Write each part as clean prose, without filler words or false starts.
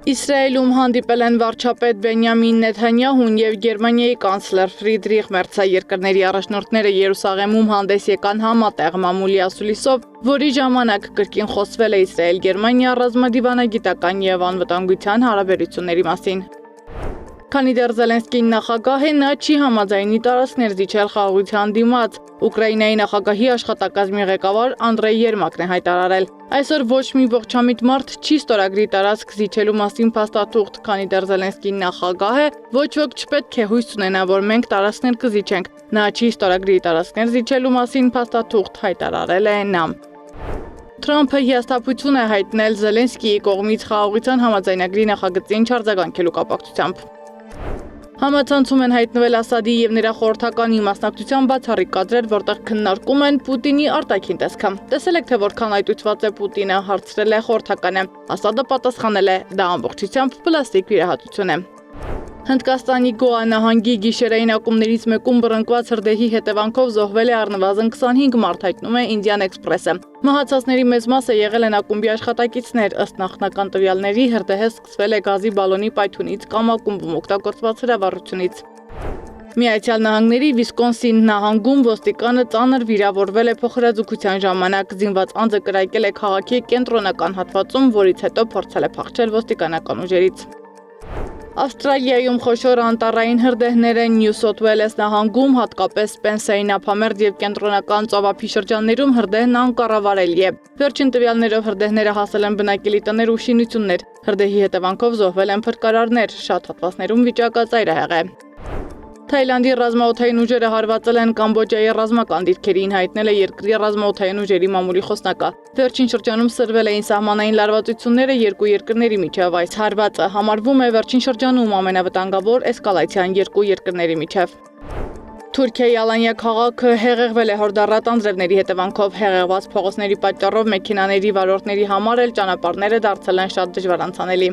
Իսրայելում հանդիպել են վարչապետ Բենյամին Նեթանյահուն և Գերմանիայի կանցլեր Ֆրիդրիխ Մերցը։ Երկրների առաջնորդները Երուսաղեմում հանդես եկան համատեղ մամուլի ասուլիսով, որի ժամանակ կրկին խոսվել է Իսրայել-Գերմանիա ռազմադիվանագիտական և անվտանգության հարաբերությունների մասին։ Քանի դեռ Զելենսկին նախագահ է, նա չի համաձայնի տարածքներ զիջել խաղաղության դիմաց։ Ուկրաինայի նախագահի աշխատակազմի ղեկավար Անդրեյ Երմակն է հայտարարել. Այսօր ոչ մի ողջամիտ մարդ չի ստորագրի տարածք զիջելու մասին փաստաթուղթ, քանի դեռ Զելենսկին նախագահ է, ոչ ոք չպետք է հույս ունենա, որ մենք տարածքներ կզիջենք։ Նա չի ստորագրի տարածքներ զիջելու մասին փաստաթուղթ, հայտարարել է նա։ Թրամփը հիասթափություն է հայտնել Զելենսկիի կողմից խաղաղության համաձայնագրի նախագծին չարձագանքելու կապակցությամբ։ Համացանցում են հայտնվել Ասադի և նրա խորհրդականի մասնակցությամբ բացառիկ կադրեր, որտեղ քննարկում են Պուտինի արտաքին տեսքը։ Տեսել եք, թե որքան այտուցված է Պուտինը, հարցրել է խորհրդականը։ Ասադը պատասխանել է, դա ամբողջությամբ պլաստիկ վիրահատություն է։ Հնդկաստանի Գոա նահանգի գիշերային ակումբներից մեկում բռնկված հրդեհի հետևանքով զոհվել է առնվազն 25 մարդ, հայտնում է Indian Express-ը։ Մահացածների մեծ մասը եղել են ակումբի աշխատակիցներ, ըստ նախնական տվյալների հրդեհը սկսվել է գազի բալոնի պայթյունից կամ ակումբում օգտագործված հրավառությունից։ Միացյալ Նահանգների Վիսկոնսին նահանգում ոստիկանը ծանր վիրավորվել է փոխհրաձգության ժամանակ։ Զինված անձը կրակել է քաղաքի կենտրոնական հատվածում, որից հետո փորձել է փախչել ոստիկանական ուժերից։ Ավստրալիայում խոշոր անտառային հրդեհներ են Նյու Սոութ Ուելես նահանգում, հատկապես Սպենսերին ափամերձ և կենտրոնական ծովափի շրջաններում հրդեհն անկառավարելի է։ Վերջին տվյալներով հրդեհները հասել են բնակելի տներ ու շինություններ։ Հրդեհի հետևանքով զոհվել են փրկարարներ, շատ հատվածներում վիճակը ծայրահեղ է։ Թայլանդի ռազմաօդային ուժերը հարվածել են Կամբոջայի ռազմական դիրքերին, հայտնել է երկրի ռազմաօդային ուժերի մամուլի խոսնակը։ Վերջին շրջանում սրվել էին սահմանային լարվածությունները երկու երկրների միջև։ Այս հարվածը համարվում է վերջին շրջանում ամենավտանգավոր էսկալացիան երկու երկրների միջև։ Թուրքիայի Ալանիա քաղաքը հեղեղվել է հորդառատ անձրևների հետևանքով։ Հեղեղված փողոցների պատճառով մեքենաների վարորդների համար էլ ճանապարհները դարձել են շատ դժվար անցանելի։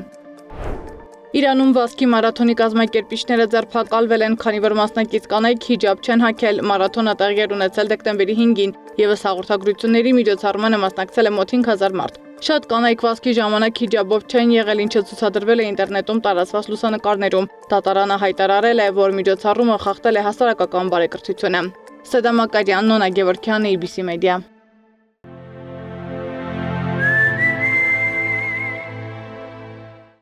Իրանում վազքի մարաթոնի կազմակերպիչները ձերբակալվել են, քանի որ մասնակից կանայք հիջաբ չեն հագել։ Մարաթոնը տեղի էր ունեցել դեկտեմբերի 5-ին, ևս հաղորդագրությունների միջոցառմանը մասնակցել է մոտ 5000 մարդ։ Շատ կանայք վազքի ժամանակ հիջաբով չեն եղել, ինչը ցուցադրվել է ինտերնետում տարածված լուսանկարներում։ Դատարանը հայտարարել է, որ միջոցառումը խախտել է հասարակական բարեկրթությունը։ Սեդա Մակարյան, Նոնա Գևորգյան, ABC Media։